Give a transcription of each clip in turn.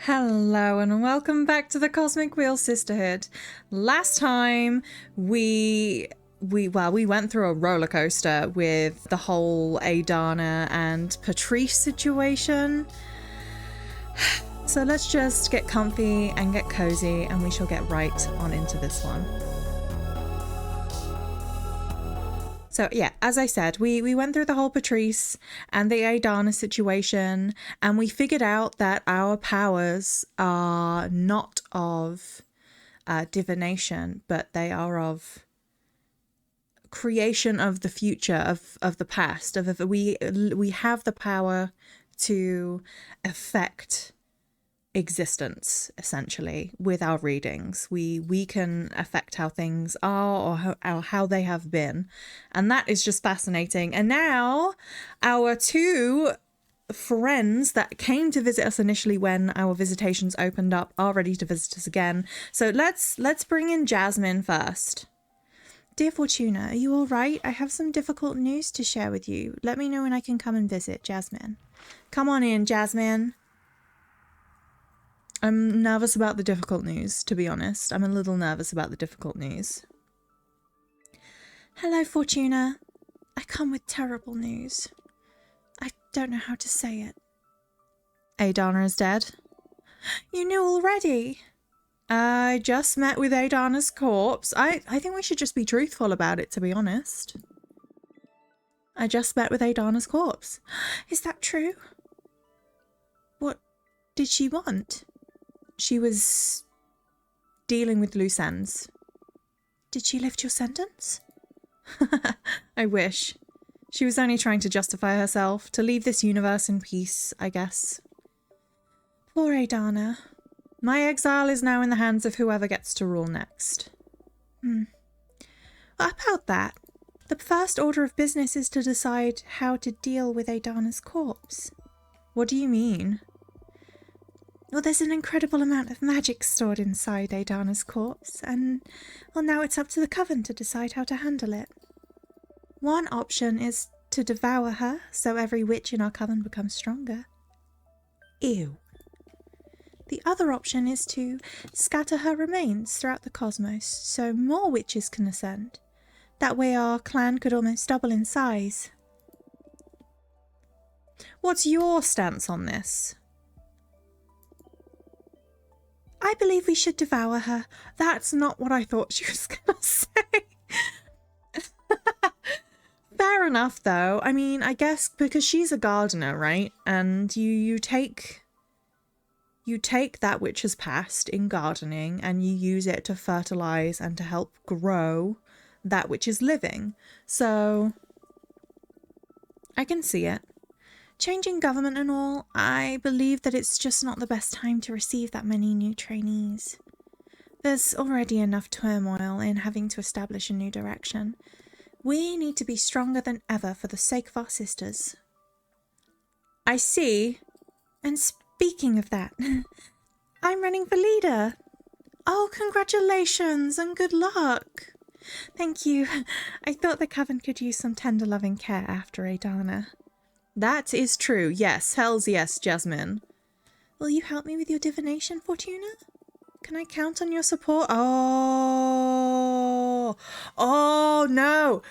Hello and welcome back to the Cosmic Wheel Sisterhood. Last time we went through a roller coaster with the whole Adana and Patrice situation. So let's just get comfy and get cozy and we shall get right on into this one. So yeah, as I said, we went through the whole Patrice and the Adana situation, and we figured out that our powers are not of divination, but they are of creation of the future, of the past. We have the power to affect existence, essentially, with our readings. We can affect how things are or how they have been, and that is just fascinating. And now our two friends that came to visit us initially when our visitations opened up are ready to visit us again. So let's bring in Jasmine first. Dear Fortuna, are you all right? I have some difficult news to share with you. Let me know when I can come and visit. Jasmine, come on in, Jasmine. I'm nervous about the difficult news, to be honest. I'm a little nervous about the difficult news. Hello, Fortuna. I come with terrible news. I don't know how to say it. Adana is dead. You knew already. I just met with Adana's corpse. I think we should just be truthful about it, to be honest. I just met with Adana's corpse. Is that true? What did she want? She was dealing with loose ends. Did she lift your sentence? I wish. She was only trying to justify herself, to leave this universe in peace, I guess. Poor Adana. My exile is now in the hands of whoever gets to rule next. What about that? The first order of business is to decide how to deal with Adana's corpse. What do you mean? Well, there's an incredible amount of magic stored inside Adana's corpse, and, well, now it's up to the Coven to decide how to handle it. One option is to devour her, so every witch in our Coven becomes stronger. Ew. The other option is to scatter her remains throughout the cosmos, so more witches can ascend. That way our clan could almost double in size. What's your stance on this? I believe we should devour her. That's not what I thought she was going to say. Fair enough, though. I mean, I guess because she's a gardener, right? And you take that which has passed in gardening and you use it to fertilize and to help grow that which is living. So I can see it. Changing government and all, I believe that it's just not the best time to receive that many new trainees. There's already enough turmoil in having to establish a new direction. We need to be stronger than ever for the sake of our sisters. I see. And speaking of that, I'm running for leader. Oh, congratulations and good luck. Thank you. I thought the Coven could use some tender loving care after Adana. That is true. Yes, hells yes, Jasmine. Will you help me with your divination, Fortuna? Can I count on your support? Oh no.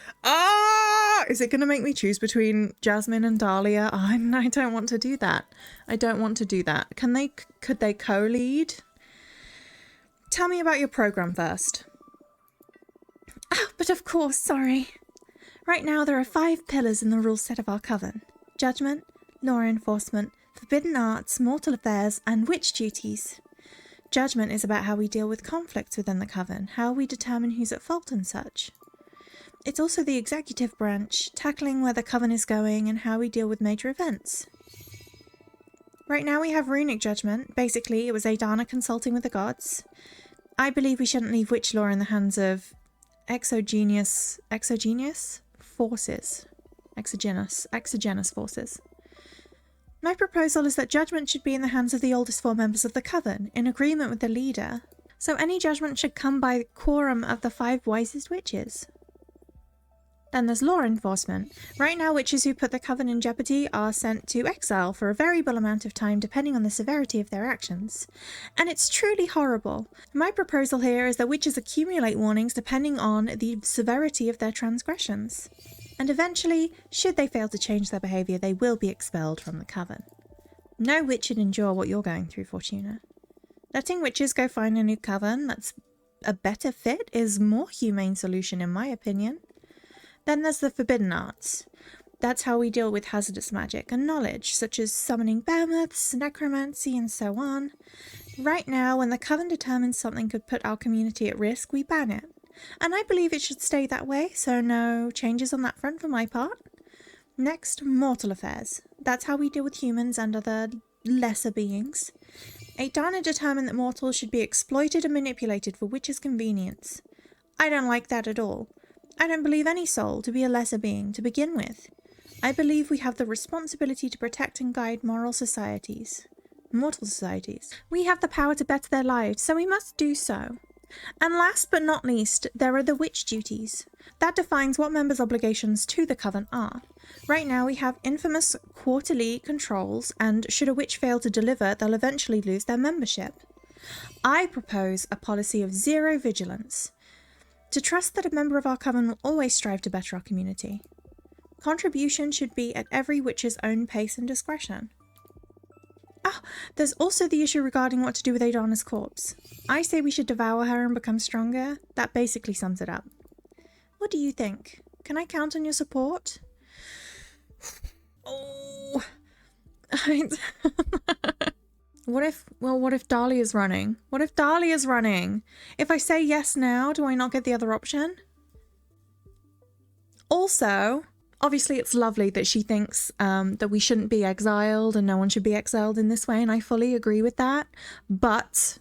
Is it going to make me choose between Jasmine and Dahlia? I don't want to do that. I don't want to do that. Could they co-lead? Tell me about your program first. Oh, but of course, sorry. Right now there are 5 pillars in the rule set of our Coven. Judgment, law enforcement, forbidden arts, mortal affairs, and witch duties. Judgment is about how we deal with conflicts within the Coven, how we determine who's at fault and such. It's also the executive branch, tackling where the Coven is going and how we deal with major events. Right now we have runic judgment. Basically, it was Adana consulting with the gods. I believe we shouldn't leave witch law in the hands of exogenous forces. Exogenous forces. My proposal is that judgment should be in the hands of the oldest 4 members of the Coven, in agreement with the leader. So any judgment should come by quorum of the 5 wisest witches. Then there's law enforcement. Right now, witches who put the coven in jeopardy are sent to exile for a variable amount of time depending on the severity of their actions. And it's truly horrible. My proposal here is that witches accumulate warnings depending on the severity of their transgressions. And eventually, should they fail to change their behaviour, they will be expelled from the coven. No witch should endure what you're going through, Fortuna. Letting witches go find a new coven that's a better fit is more humane solution in my opinion. Then there's the forbidden arts. That's how we deal with hazardous magic and knowledge, such as summoning behemoths, necromancy, and so on. Right now, when the coven determines something could put our community at risk, we ban it. And I believe it should stay that way, so no changes on that front for my part. Next, mortal affairs. That's how we deal with humans and other lesser beings. Aidana determined that mortals should be exploited and manipulated for witches' convenience. I don't like that at all. I don't believe any soul to be a lesser being to begin with. I believe we have the responsibility to protect and guide mortal societies. We have the power to better their lives, so we must do so. And last but not least, there are the witch duties. That defines what members' obligations to the coven are. Right now we have infamous quarterly controls, and should a witch fail to deliver, they'll eventually lose their membership. I propose a policy of zero vigilance. To trust that a member of our coven will always strive to better our community. Contribution should be at every witch's own pace and discretion. Ah, there's also the issue regarding what to do with Aidana's corpse. I say we should devour her and become stronger. That basically sums it up. What do you think? Can I count on your support? Oh. What if Dahlia's running? What if Dahlia's running? If I say yes now, do I not get the other option? Also, obviously it's lovely that she thinks that we shouldn't be exiled and no one should be exiled in this way, and I fully agree with that. But,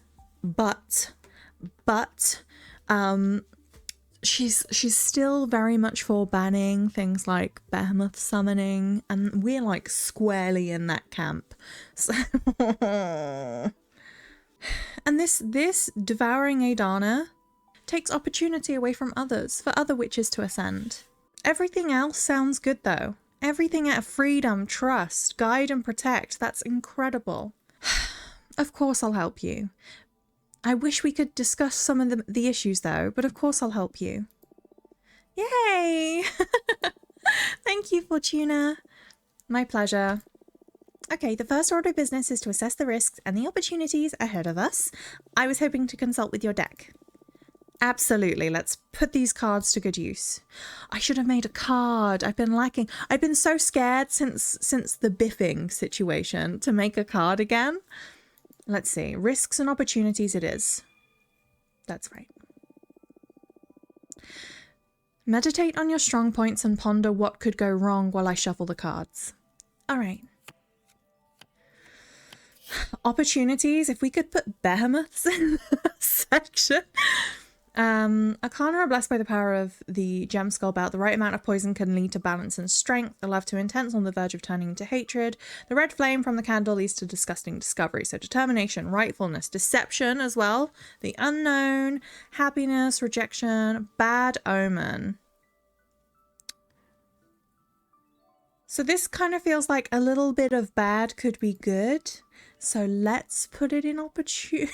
she's still very much for banning things like behemoth summoning, and we're like squarely in that camp. So and this devouring Aidana takes opportunity away from others for other witches to ascend. Everything else sounds good though. Everything at freedom, trust, guide and protect. That's incredible. Of course I'll help you. I wish we could discuss some of the issues though, but of course I'll help you. Yay! Thank you, Fortuna. My pleasure. Okay, the first order of business is to assess the risks and the opportunities ahead of us. I was hoping to consult with your deck. Absolutely, let's put these cards to good use. I should have made a card. I've been lacking. I've been so scared since the biffing situation to make a card again. Let's see. Risks and opportunities it is. That's right. Meditate on your strong points and ponder what could go wrong while I shuffle the cards. All right. Opportunities. If we could put behemoths in the section. Arcana are blessed by the power of the gem skull belt. The right amount of poison can lead to balance and strength. The love too intense on the verge of turning into hatred. The red flame from the candle leads to disgusting discovery. So determination, rightfulness, deception as well. The unknown, happiness, rejection, bad omen. So this kind of feels like a little bit of bad could be good. So let's put it in opportunity.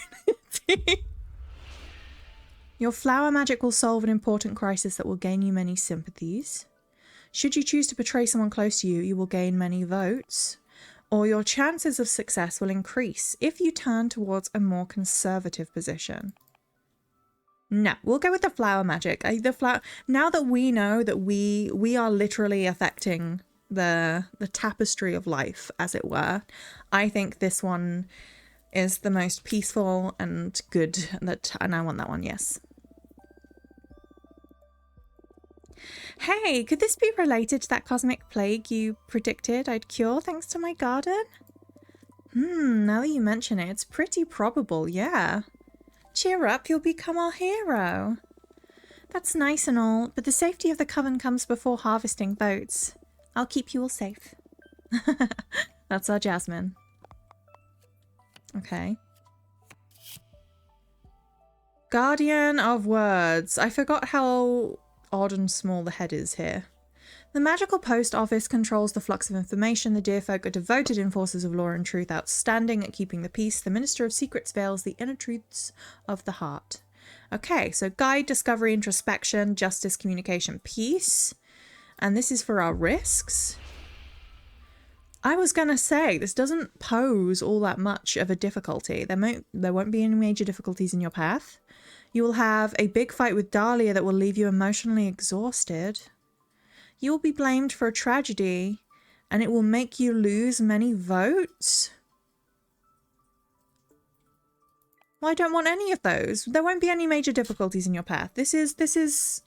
Your flower magic will solve an important crisis that will gain you many sympathies. Should you choose to betray someone close to you, you will gain many votes. Or your chances of success will increase if you turn towards a more conservative position. No, we'll go with the flower magic. Now that we know that we are literally affecting the tapestry of life, as it were, I think this one is the most peaceful and good, and I want that one, yes. Hey, could this be related to that cosmic plague you predicted I'd cure thanks to my garden? Now that you mention it, it's pretty probable, yeah. Cheer up, you'll become our hero. That's nice and all, but the safety of the coven comes before harvesting votes. I'll keep you all safe. That's our Jasmine. Okay. Guardian of Words. I forgot how odd and small the head is here. The magical post office controls the flux of information. The dear folk are devoted enforcers of law and truth, outstanding at keeping the peace. The minister of secrets veils the inner truths of the heart. Okay, so guide, discovery, introspection, justice, communication, peace. And this is for our risks. I was going to say, this doesn't pose all that much of a difficulty. There won't be any major difficulties in your path. You will have a big fight with Dahlia that will leave you emotionally exhausted. You will be blamed for a tragedy, and it will make you lose many votes. Well, I don't want any of those. There won't be any major difficulties in your path. This is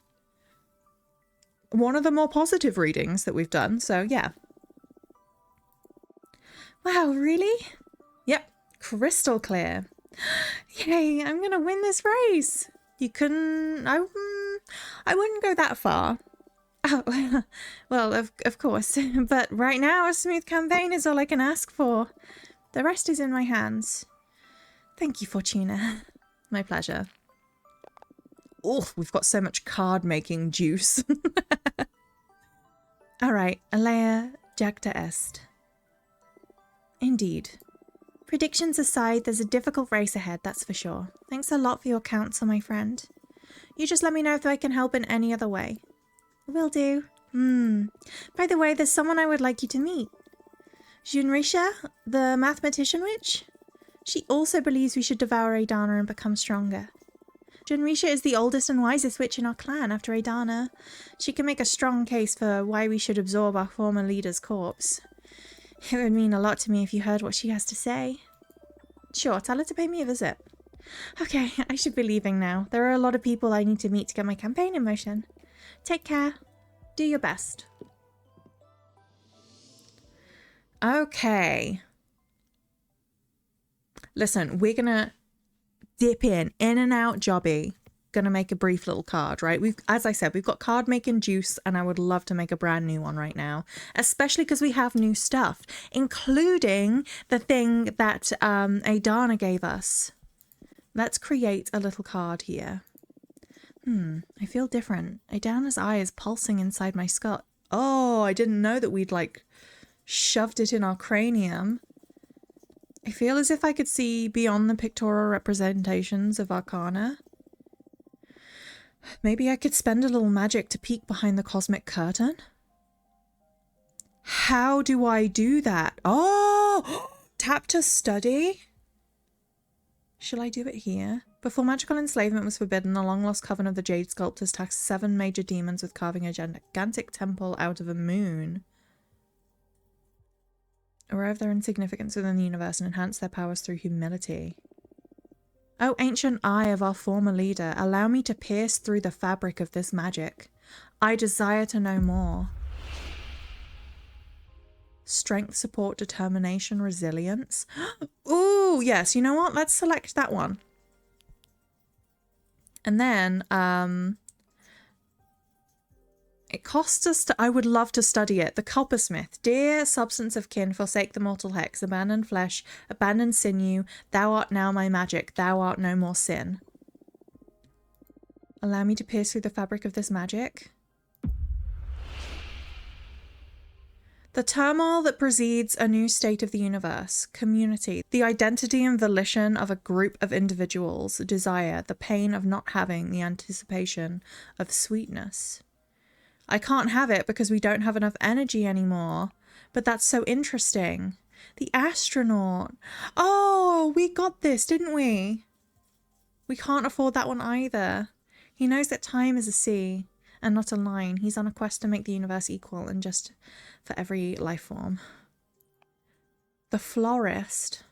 one of the more positive readings that we've done, so yeah. Wow, really? Yep, crystal clear. Yay, I'm gonna win this race. You couldn't... I wouldn't go that far. Oh, well, of course. But right now, a smooth campaign is all I can ask for. The rest is in my hands. Thank you, Fortuna. My pleasure. Oh, we've got so much card-making juice. All right, Alea jacta est. Indeed. Predictions aside, there's a difficult race ahead, that's for sure. Thanks a lot for your counsel, my friend. You just let me know if I can help in any other way. Will do. By the way, there's someone I would like you to meet. Junrisha, the mathematician witch? She also believes we should devour Adana and become stronger. Junrisha is the oldest and wisest witch in our clan after Adana. She can make a strong case for why we should absorb our former leader's corpse. It would mean a lot to me if you heard what she has to say. Sure, tell her to pay me a visit. Okay, I should be leaving now. There are a lot of people I need to meet to get my campaign in motion. Take care. Do your best. Okay. Listen, we're gonna dip in and out jobby. Gonna make a brief little card, right? As I said, we've got card making juice, and I would love to make a brand new one right now, especially because we have new stuff, including the thing that Adana gave us. Let's create a little card here. I feel different. Adana's eye is pulsing inside my skull. Oh, I didn't know that we'd like shoved it in our cranium. I feel as if I could see beyond the pictorial representations of Arcana. Maybe I could spend a little magic to peek behind the cosmic curtain? How do I do that? Oh! Tap to study? Shall I do it here? Before magical enslavement was forbidden, the long-lost coven of the Jade Sculptors tasked 7 major demons with carving a gigantic temple out of a moon. Arrive their insignificance within the universe and enhance their powers through humility. Oh, ancient eye of our former leader, allow me to pierce through the fabric of this magic. I desire to know more. Strength, support, determination, resilience. Ooh, yes, you know what? Let's select that one. And then, it costs us to, I would love to study it. The Coppersmith. Dear substance of kin, forsake the mortal hex, abandon flesh, abandon sinew. Thou art now my magic. Thou art no more sin. Allow me to pierce through the fabric of this magic. The turmoil that precedes a new state of the universe, community, the identity and volition of a group of individuals, desire, the pain of not having, the anticipation of sweetness. I can't have it because we don't have enough energy anymore, but that's so interesting. The astronaut. Oh, we got this, didn't we? We can't afford that one either. He knows that time is a sea and not a line. He's on a quest to make the universe equal and just for every life form. The florist.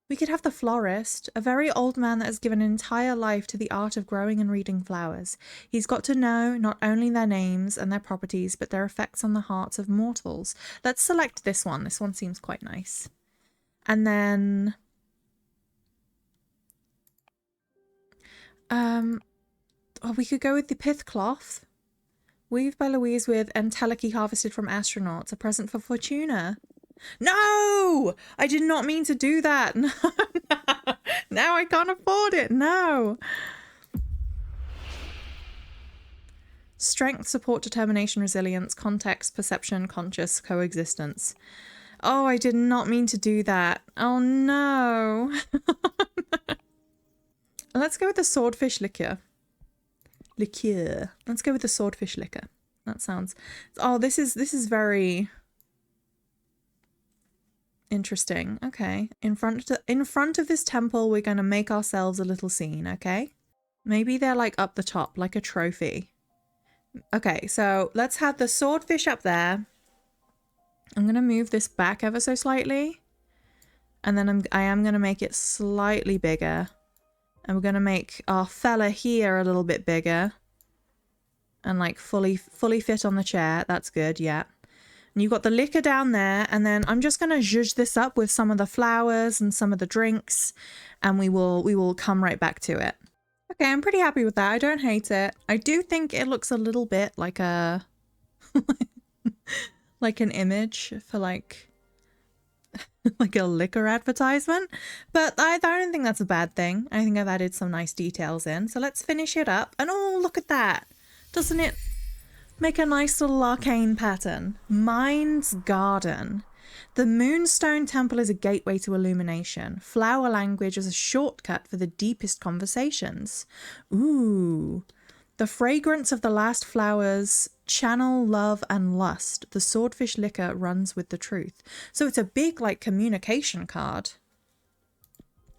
We could have the florist, a very old man that has given an entire life to the art of growing and reading flowers. He's got to know not only their names and their properties, but their effects on the hearts of mortals. Let's select this one. This one seems quite nice. And then... oh, we could go with the pith cloth. Weaved by Louise with entelechy harvested from astronauts. A present for Fortuna. No! I did not mean to do that. No, no. Now I can't afford it. No. Strength, support, determination, resilience, context, perception, conscious, coexistence. Oh, I did not mean to do that. Oh no. Let's go with the swordfish liqueur. Liqueur. Let's go with the swordfish liquor. That sounds... Oh, this is very interesting. Okay. In front of this temple, we're going to make ourselves a little scene, okay? Maybe they're like up the top, like a trophy. Okay, so let's have the swordfish up there. I'm going to move this back ever so slightly. And then I am going to make it slightly bigger. And we're going to make our fella here a little bit bigger. And like fully fit on the chair. That's good, yeah. And you've got the liquor down there. And then I'm just going to zhuzh this up with some of the flowers and some of the drinks. And we will come right back to it. Okay, I'm pretty happy with that. I don't hate it. I do think it looks a little bit like a... like an image for like a liquor advertisement, but I don't think that's a bad thing. I think I've added some nice details in, so let's finish it up. And oh, look at that. Doesn't it make a nice little arcane pattern? Mind's Garden. The Moonstone Temple is a gateway to illumination. Flower language is a shortcut for the deepest conversations. Ooh. The fragrance of the last flowers channel love and lust. The swordfish liquor runs with the truth. So it's a big like communication card.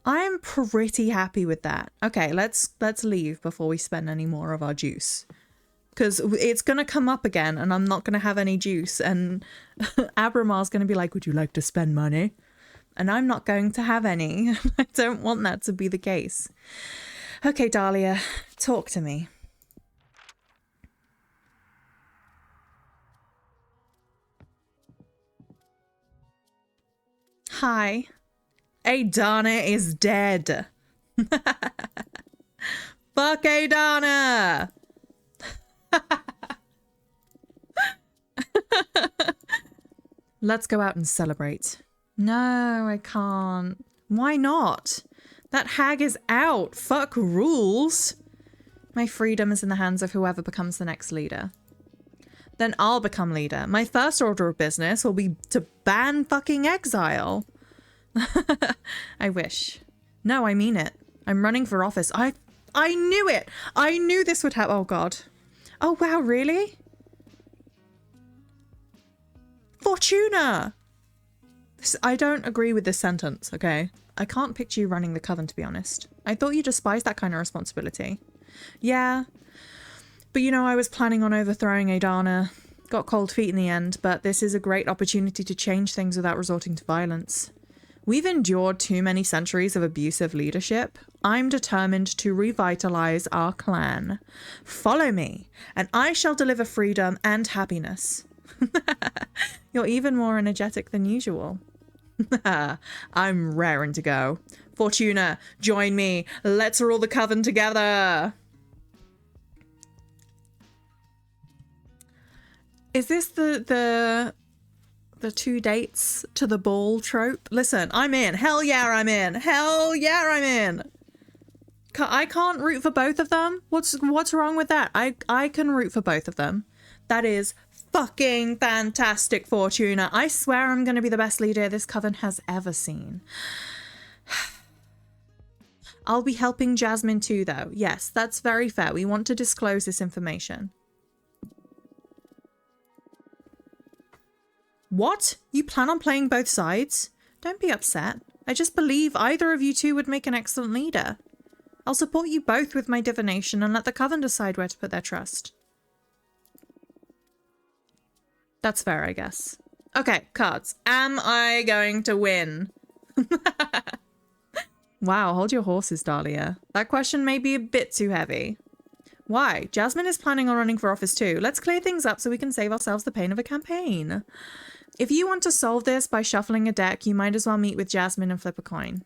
I'm pretty happy with that. Okay, let's leave before we spend any more of our juice. Because it's going to come up again and I'm not going to have any juice. And Abramar's going to be like, would you like to spend money? And I'm not going to have any. I don't want that to be the case. Okay, Dahlia, talk to me. Hi. Adana is dead. Fuck Adana. Let's go out and celebrate. No, I can't. Why not? That hag is out. Fuck rules. My freedom is in the hands of whoever becomes the next leader. Then I'll become leader. My first order of business will be to ban fucking exile. I wish. No, I mean it. I'm running for office. I knew it. I knew this would happen. Oh, God. Oh, wow, really? Fortuna! I don't agree with this sentence, okay? I can't picture you running the coven, to be honest. I thought you despised that kind of responsibility. Yeah. But you know, I was planning on overthrowing Adana. Got cold feet in the end, but this is a great opportunity to change things without resorting to violence. We've endured too many centuries of abusive leadership. I'm determined to revitalize our clan. Follow me, and I shall deliver freedom and happiness. You're even more energetic than usual. I'm raring to go. Fortuna, join me. Let's rule the coven together. Is this the 2 dates to the ball trope? Listen, I'm in. Hell yeah, I'm in. Hell yeah, I'm in. I can't root for both of them. What's wrong with that? I can root for both of them. That is fucking fantastic, Fortuna. I swear I'm going to be the best leader this coven has ever seen. I'll be helping Jasmine too, though. Yes, that's very fair. We want to disclose this information. What? You plan on playing both sides? Don't be upset. I just believe either of you two would make an excellent leader. I'll support you both with my divination and let the coven decide where to put their trust. That's fair, I guess. Okay, cards. Am I going to win? Wow, hold your horses, Dahlia. That question may be a bit too heavy. Why? Jasmine is planning on running for office too. Let's clear things up so we can save ourselves the pain of a campaign. If you want to solve this by shuffling a deck, you might as well meet with Jasmine and flip a coin.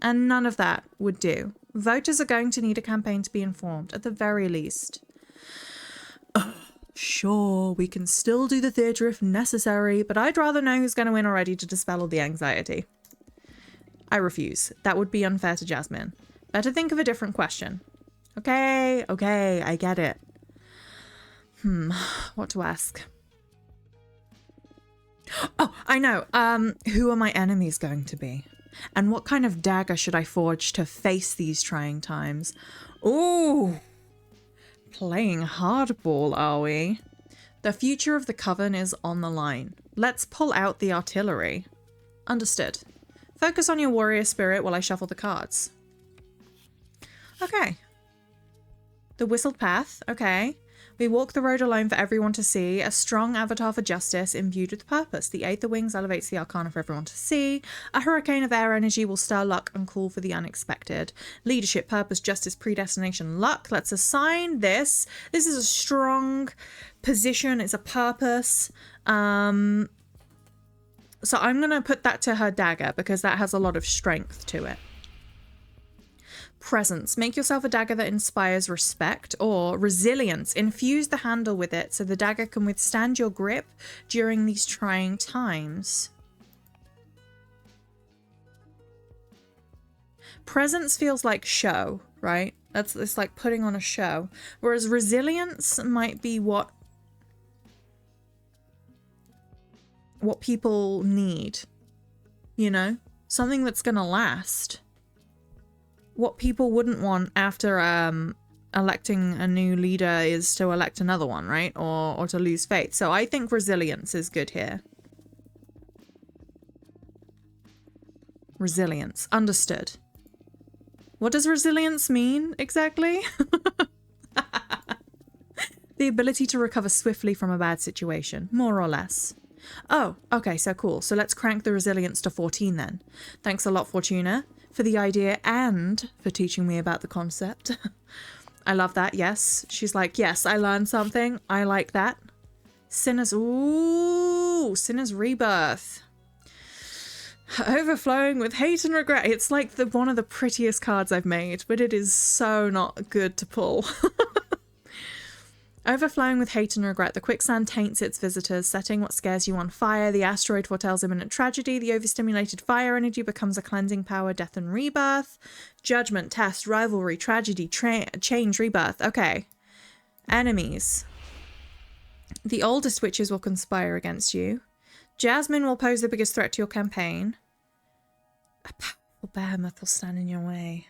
And none of that would do. Voters are going to need a campaign to be informed, at the very least. Sure, we can still do the theatre if necessary, but I'd rather know who's going to win already to dispel all the anxiety. I refuse. That would be unfair to Jasmine. Better think of a different question. Okay, I get it. What to ask? Oh, I know. Who are my enemies going to be? And what kind of dagger should I forge to face these trying times? Ooh, playing hardball, are we? The future of the Coven is on the line. Let's pull out the artillery. Understood. Focus on your warrior spirit while I shuffle the cards. Okay. The whistled path. Okay. We walk the road alone for everyone to see. A strong avatar for justice imbued with purpose. The Eighth of Wings elevates the arcana for everyone to see. A hurricane of air energy will stir luck and call for the unexpected. Leadership, purpose, justice, predestination, luck. Let's assign this. This is a strong position. It's a purpose. So I'm going to put that to her dagger because that has a lot of strength to it. Presence. Make yourself a dagger that inspires respect. Or resilience. Infuse the handle with it so the dagger can withstand your grip during these trying times. Presence feels like show, right? It's like putting on a show. Whereas resilience might be what people need. You know? Something that's gonna last. What people wouldn't want after electing a new leader is to elect another one, right? Or to lose faith. So I think resilience is good here. Resilience. Understood. What does resilience mean exactly? The ability to recover swiftly from a bad situation, more or less. Oh, okay, so cool. So let's crank the resilience to 14 then. Thanks a lot, Fortuna, for the idea and for teaching me about the concept. I love that, yes. She's like, yes, I learned something. I like that. Sinner's Rebirth. Overflowing with hate and regret. It's like one of the prettiest cards I've made, but it is so not good to pull. Overflowing with hate and regret. The quicksand taints its visitors, setting what scares you on fire. The asteroid foretells imminent tragedy. The overstimulated fire energy becomes a cleansing power, death and rebirth. Judgment, test, rivalry, tragedy, change, rebirth. Okay. Enemies. The oldest witches will conspire against you. Jasmine will pose the biggest threat to your campaign. A powerful behemoth will stand in your way.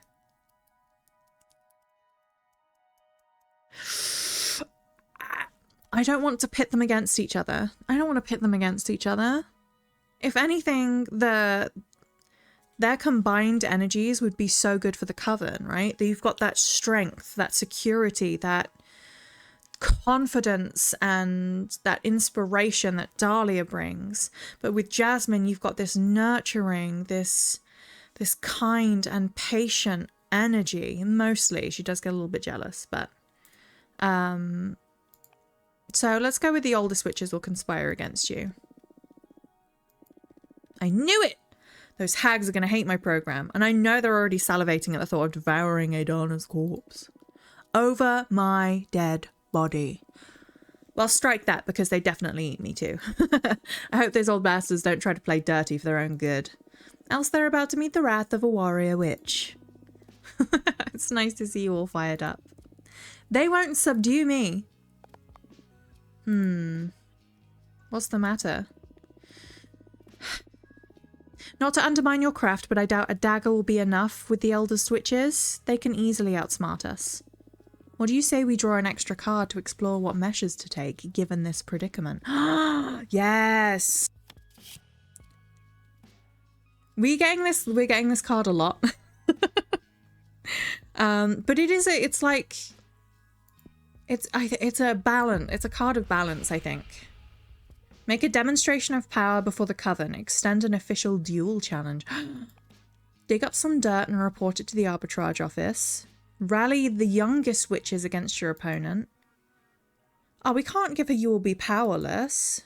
I don't want to pit them against each other. If anything, their combined energies would be so good for the Coven, right? You've got that strength, that security, that confidence and that inspiration that Dahlia brings. But with Jasmine, you've got this nurturing, this kind and patient energy. Mostly, she does get a little bit jealous, but so let's go with the oldest witches will conspire against you. I knew it! Those hags are going to hate my program, and I know they're already salivating at the thought of devouring Adana's corpse. Over my dead body. Well, strike that, because they definitely eat me too. I hope those old bastards don't try to play dirty for their own good. Else they're about to meet the wrath of a warrior witch. It's nice to see you all fired up. They won't subdue me. What's the matter? Not to undermine your craft, but I doubt a dagger will be enough with the eldest witches. They can easily outsmart us. What do you say we draw an extra card to explore what measures to take, given this predicament? Yes! We're getting this card a lot. But it's a balance. It's a card of balance, I think. Make a demonstration of power before the Coven. Extend an official duel challenge. Dig up some dirt and report it to the arbitrage office. Rally the youngest witches against your opponent. Oh, we can't give her you will be powerless.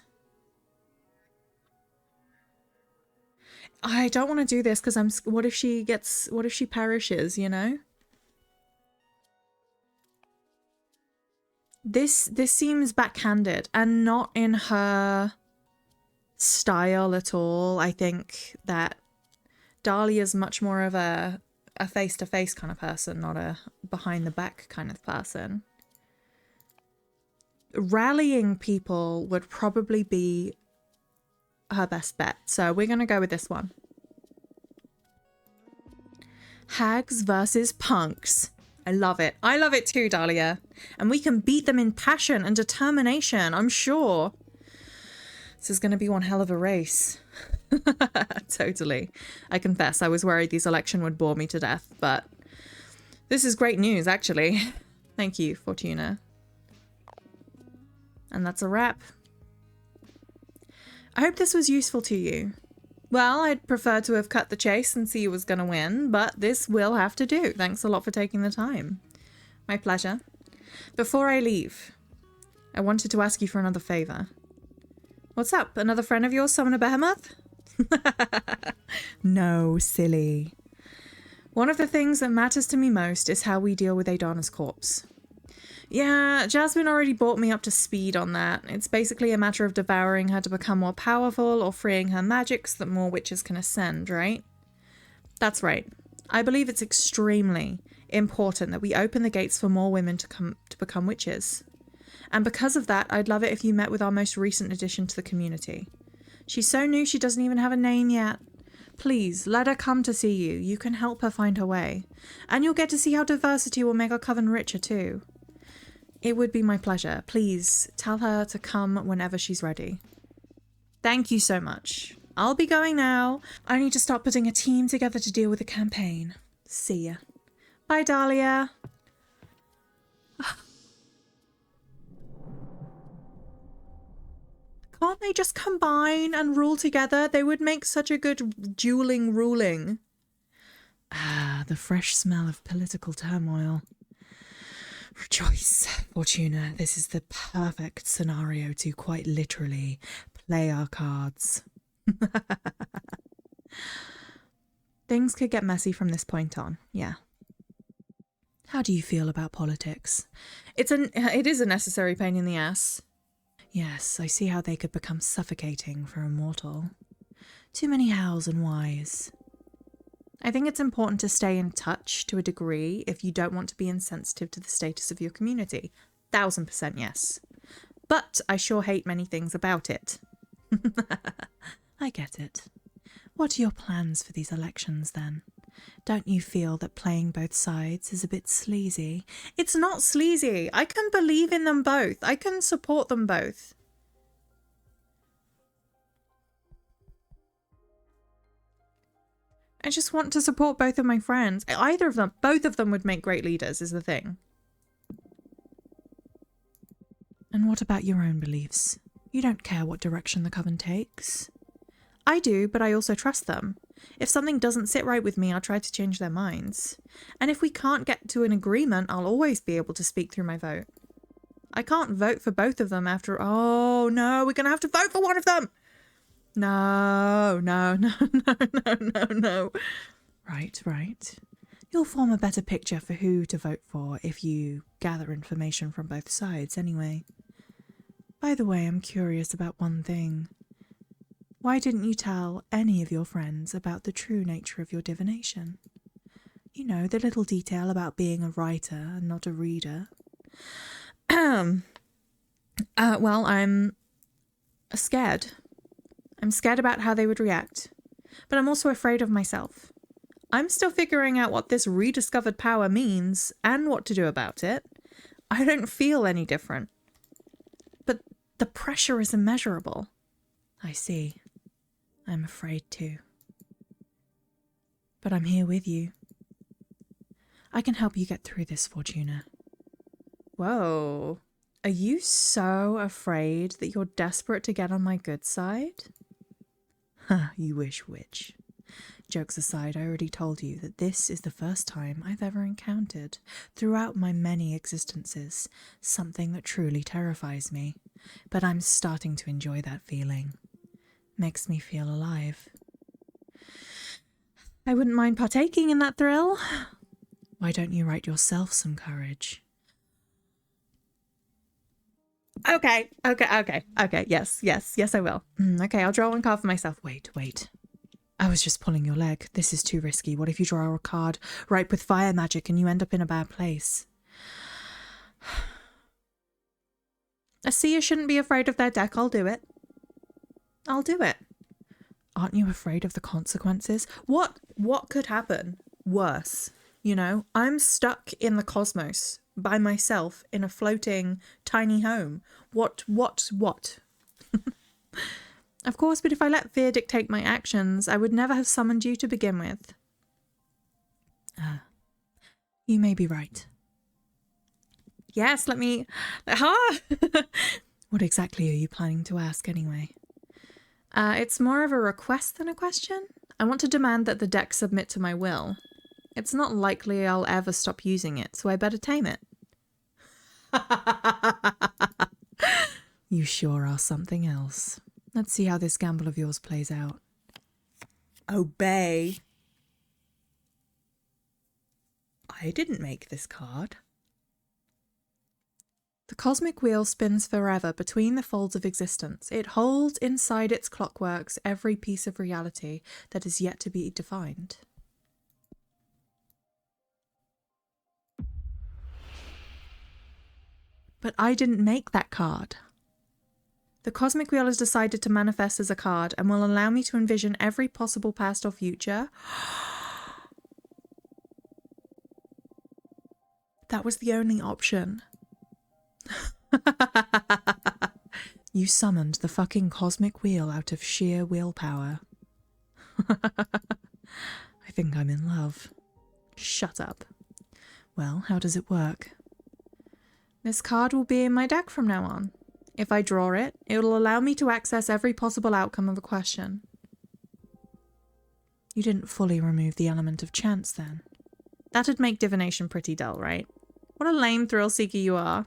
I don't want to do this because what if she perishes, you know? This seems backhanded and not in her style at all. I think that Dahlia's much more of a face-to-face kind of person, not a behind-the-back kind of person. rallying people would probably be her best bet. So we're going to go with this one. Hags versus punks. I love it. I love it too, Dahlia. And we can beat them in passion and determination, I'm sure. This is going to be one hell of a race. Totally. I confess, I was worried this election would bore me to death, but this is great news, actually. Thank you, Fortuna. And that's a wrap. I hope this was useful to you. Well, I'd prefer to have cut the chase and see who was going to win, but this will have to do. Thanks a lot for taking the time. My pleasure. Before I leave, I wanted to ask you for another favor. What's up? Another friend of yours summon a behemoth? No, silly. One of the things that matters to me most is how we deal with Adana's corpse. Yeah, Jasmine already brought me up to speed on that. It's basically a matter of devouring her to become more powerful or freeing her magic so that more witches can ascend, right? That's right. I believe it's extremely important that we open the gates for more women to become witches. And because of that, I'd love it if you met with our most recent addition to the community. She's so new she doesn't even have a name yet. Please, let her come to see you. You can help her find her way. And you'll get to see how diversity will make our coven richer too. It would be my pleasure. Please, tell her to come whenever she's ready. Thank you so much. I'll be going now. I need to start putting a team together to deal with the campaign. See ya. Bye, Dahlia. Can't they just combine and rule together? They would make such a good dueling ruling. Ah, the fresh smell of political turmoil. Rejoice, Fortuna. This is the perfect scenario to quite literally play our cards. Things could get messy from this point on, yeah. How do you feel about politics? It is a necessary pain in the ass. Yes, I see how they could become suffocating for a mortal. Too many hows and whys. I think it's important to stay in touch to a degree if you don't want to be insensitive to the status of your community. 1000% yes. But I sure hate many things about it. I get it. What are your plans for these elections then? Don't you feel that playing both sides is a bit sleazy? It's not sleazy. I can believe in them both. I can support them both. I just want to support both of my friends. Either of them, both of them would make great leaders is the thing. And what about your own beliefs? You don't care what direction the coven takes? I do, but I also trust them. If something doesn't sit right with me, I'll try to change their minds. And if we can't get to an agreement, I'll always be able to speak through my vote. I can't vote for both of them after... Oh, no, we're going to have to vote for one of them! No. Right. You'll form a better picture for who to vote for if you gather information from both sides anyway. By the way, I'm curious about one thing. Why didn't you tell any of your friends about the true nature of your divination? You know, the little detail about being a writer and not a reader. Well, I'm scared. I'm scared about how they would react. But I'm also afraid of myself. I'm still figuring out what this rediscovered power means and what to do about it. I don't feel any different. But the pressure is immeasurable. I see. I'm afraid too. But I'm here with you. I can help you get through this, Fortuna. Whoa. Are you so afraid that you're desperate to get on my good side? Huh, you wish, witch. Jokes aside, I already told you that this is the first time I've ever encountered, throughout my many existences, something that truly terrifies me. But I'm starting to enjoy that feeling. Makes me feel alive. I wouldn't mind partaking in that thrill. Why don't you write yourself some courage? Okay, yes, I will. Okay, I'll draw one card for myself. Wait. I was just pulling your leg. This is too risky. What if you draw a card ripe with fire magic and you end up in a bad place? A seer shouldn't be afraid of their deck. I'll do it. I'll do it. Aren't you afraid of the consequences? What could happen worse? You know, I'm stuck in the cosmos by myself in a floating tiny home. What? Of course, but if I let fear dictate my actions, I would never have summoned you to begin with. You may be right. Yes, let me... What exactly are you planning to ask anyway? It's more of a request than a question. I want to demand that the deck submit to my will. It's not likely I'll ever stop using it, so I better tame it. You sure are something else. Let's see how this gamble of yours plays out. Obey. I didn't make this card. The cosmic wheel spins forever between the folds of existence. It holds inside its clockworks every piece of reality that is yet to be defined. But I didn't make that card. The cosmic wheel has decided to manifest as a card and will allow me to envision every possible past or future. That was the only option. You summoned the fucking cosmic wheel out of sheer willpower. I think I'm in love. Shut up. Well, how does it work? This card will be in my deck from now on. If I draw it, it will allow me to access every possible outcome of a question. You didn't fully remove the element of chance then. That'd make divination pretty dull, right? What a lame thrill seeker you are.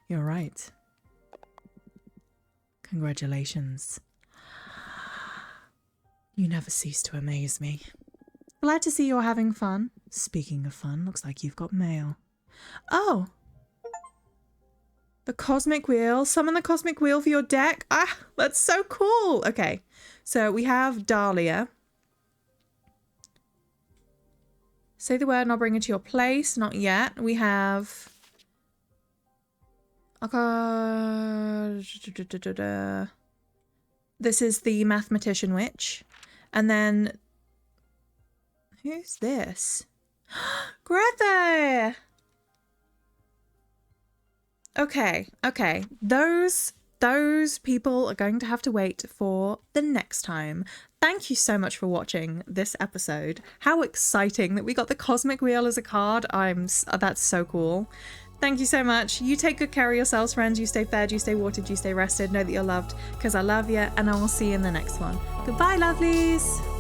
You're right. Congratulations. You never cease to amaze me. Glad to see you're having fun. Speaking of fun, looks like you've got mail. Oh! The cosmic wheel. Summon the cosmic wheel for your deck. Ah, that's so cool. Okay, so we have Dahlia. Say the word and I'll bring it to your place. Not yet. We have... This is the mathematician witch. And then... Who's this? Greta! Okay. Those people are going to have to wait for the next time. Thank you so much for watching this episode. How exciting that we got the cosmic wheel as a card. That's so cool. Thank you so much. You take good care of yourselves, friends. You stay fed, you stay watered, you stay rested. Know that you're loved because I love you, and I will see you in the next one. Goodbye, lovelies.